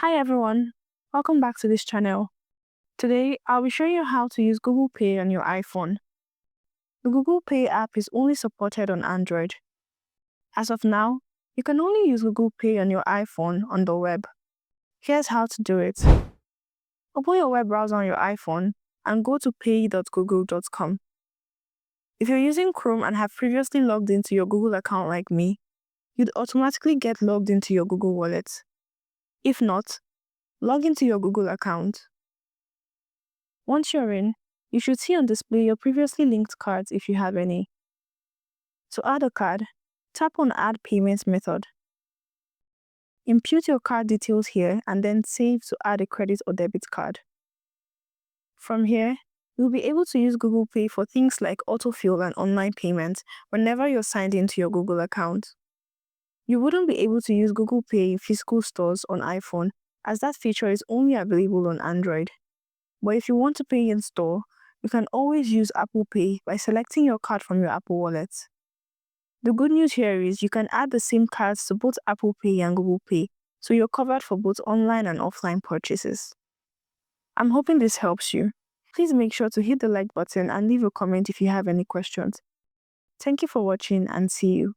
Hi everyone, welcome back to this channel. Today, I'll be showing you how to use Google Pay on your iPhone. The Google Pay app is only supported on Android. As of now, you can only use Google Pay on your iPhone on the web. Here's how to do it. Open your web browser on your iPhone and go to pay.google.com. If you're using Chrome and have previously logged into your Google account like me, you'd automatically get logged into your Google Wallet. If not, log into your Google account. Once you're in, you should see on display your previously linked cards if you have any. To add a card, tap on Add Payment Method. Input your card details here and then save to add a credit or debit card. From here, you'll be able to use Google Pay for things like autofill and online payments whenever you're signed into your Google account. You wouldn't be able to use Google Pay in physical stores on iPhone, as that feature is only available on Android. But if you want to pay in store, you can always use Apple Pay by selecting your card from your Apple Wallet. The good news here is you can add the same cards to both Apple Pay and Google Pay, so you're covered for both online and offline purchases. I'm hoping this helps you. Please make sure to hit the like button and leave a comment if you have any questions. Thank you for watching and see you.